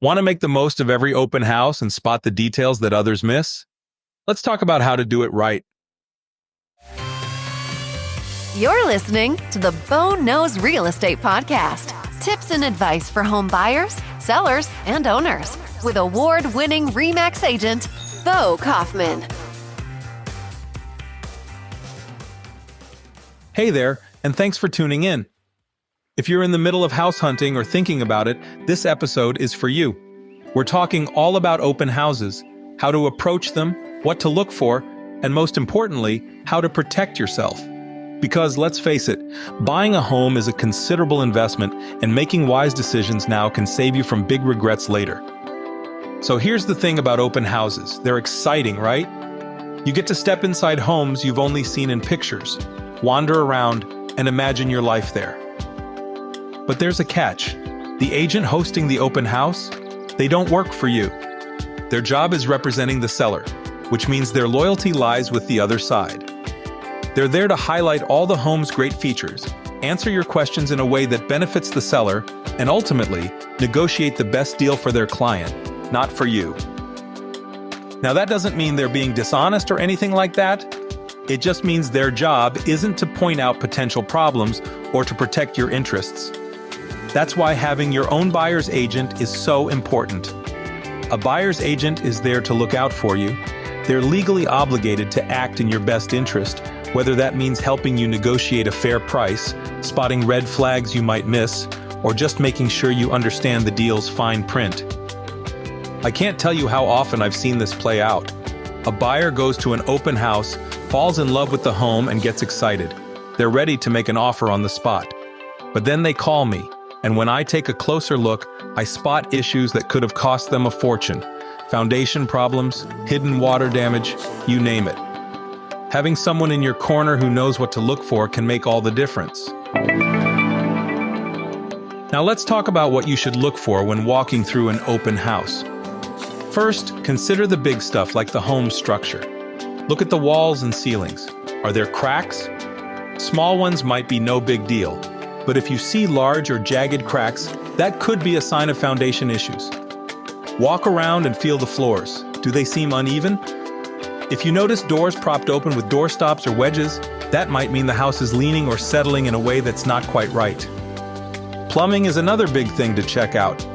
Want to make the most of every open house and spot the details that others miss? Let's talk about how to do it right. You're listening to the Bo Knows Real Estate Podcast. Tips and advice for home buyers, sellers, and owners. With award-winning RE/MAX agent, Bo Kaufman. Hey there, and thanks for tuning in. If you're in the middle of house hunting or thinking about it, this episode is for you. We're talking all about open houses, how to approach them, what to look for, and most importantly, how to protect yourself. Because let's face it, buying a home is a considerable investment, and making wise decisions now can save you from big regrets later. So here's the thing about open houses. They're exciting, right? You get to step inside homes you've only seen in pictures, wander around, and imagine your life there. But there's a catch. The agent hosting the open house, they don't work for you. Their job is representing the seller, which means their loyalty lies with the other side. They're there to highlight all the home's great features, answer your questions in a way that benefits the seller, and ultimately, negotiate the best deal for their client, not for you. Now that doesn't mean they're being dishonest or anything like that. It just means their job isn't to point out potential problems or to protect your interests. That's why having your own buyer's agent is so important. A buyer's agent is there to look out for you. They're legally obligated to act in your best interest, whether that means helping you negotiate a fair price, spotting red flags you might miss, or just making sure you understand the deal's fine print. I can't tell you how often I've seen this play out. A buyer goes to an open house, falls in love with the home, and gets excited. They're ready to make an offer on the spot. But then they call me, and when I take a closer look, I spot issues that could have cost them a fortune. Foundation problems, hidden water damage, you name it. Having someone in your corner who knows what to look for can make all the difference. Now let's talk about what you should look for when walking through an open house. First, consider the big stuff like the home structure. Look at the walls and ceilings. Are there cracks? Small ones might be no big deal, but if you see large or jagged cracks, that could be a sign of foundation issues. Walk around and feel the floors. Do they seem uneven? If you notice doors propped open with doorstops or wedges, that might mean the house is leaning or settling in a way that's not quite right. Plumbing is another big thing to check out.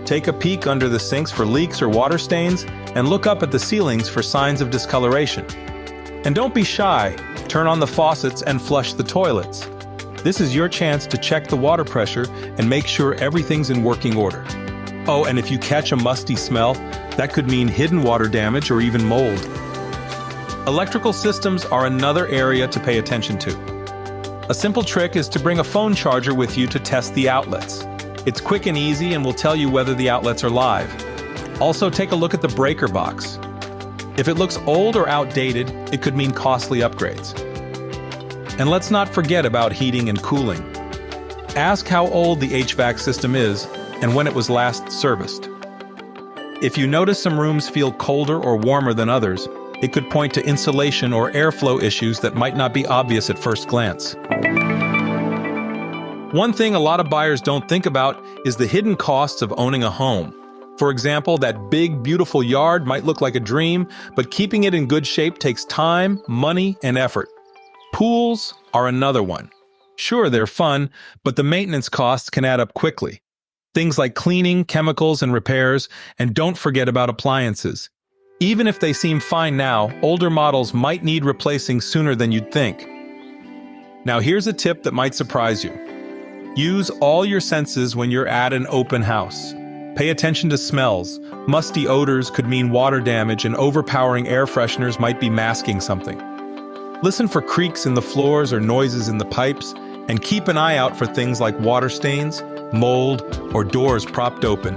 Take a peek under the sinks for leaks or water stains, and look up at the ceilings for signs of discoloration. And don't be shy. Turn on the faucets and flush the toilets. This is your chance to check the water pressure and make sure everything's in working order. Oh, and if you catch a musty smell, that could mean hidden water damage or even mold. Electrical systems are another area to pay attention to. A simple trick is to bring a phone charger with you to test the outlets. It's quick and easy and will tell you whether the outlets are live. Also, take a look at the breaker box. If it looks old or outdated, it could mean costly upgrades. And let's not forget about heating and cooling. Ask how old the HVAC system is and when it was last serviced. If you notice some rooms feel colder or warmer than others, it could point to insulation or airflow issues that might not be obvious at first glance. One thing a lot of buyers don't think about is the hidden costs of owning a home. For example, that big, beautiful yard might look like a dream, but keeping it in good shape takes time, money, and effort. Pools are another one. Sure, they're fun, but the maintenance costs can add up quickly. Things like cleaning, chemicals, and repairs, and don't forget about appliances. Even if they seem fine now, older models might need replacing sooner than you'd think. Now here's a tip that might surprise you. Use all your senses when you're at an open house. Pay attention to smells. Musty odors could mean water damage, and overpowering air fresheners might be masking something. Listen for creaks in the floors or noises in the pipes, and keep an eye out for things like water stains, mold, or doors propped open.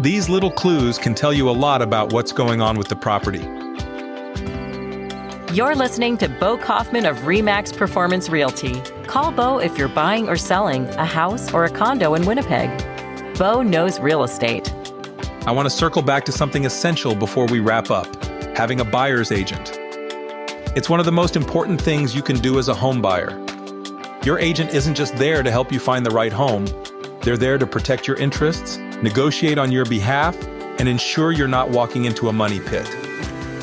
These little clues can tell you a lot about what's going on with the property. You're listening to Bo Kaufman of RE/MAX Performance Realty. Call Bo if you're buying or selling a house or a condo in Winnipeg. Bo knows real estate. I want to circle back to something essential before we wrap up: having a buyer's agent. It's one of the most important things you can do as a home buyer. Your agent isn't just there to help you find the right home. They're there to protect your interests, negotiate on your behalf, and ensure you're not walking into a money pit.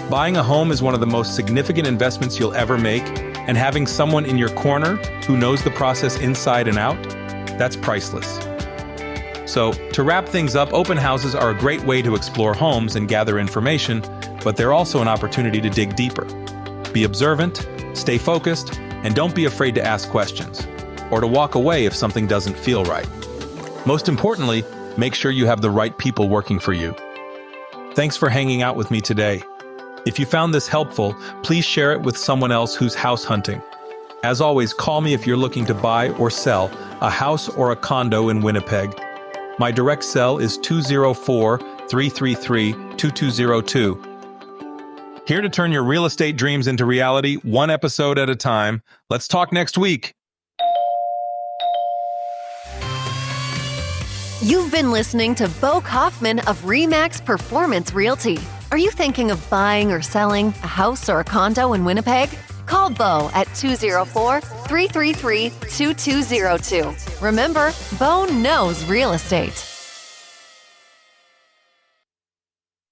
Buying a home is one of the most significant investments you'll ever make, and having someone in your corner who knows the process inside and out, that's priceless. So, to wrap things up, open houses are a great way to explore homes and gather information, but they're also an opportunity to dig deeper. Be observant, stay focused, and don't be afraid to ask questions, or to walk away if something doesn't feel right. Most importantly, make sure you have the right people working for you. Thanks for hanging out with me today. If you found this helpful, please share it with someone else who's house hunting. As always, call me if you're looking to buy or sell a house or a condo in Winnipeg. My direct cell is 204-333-2202. Here to turn your real estate dreams into reality, one episode at a time. Let's talk next week. You've been listening to Bo Kaufman of RE/MAX Performance Realty. Are you thinking of buying or selling a house or a condo in Winnipeg? Call Bo at 204-333-2202. Remember, Bo knows real estate.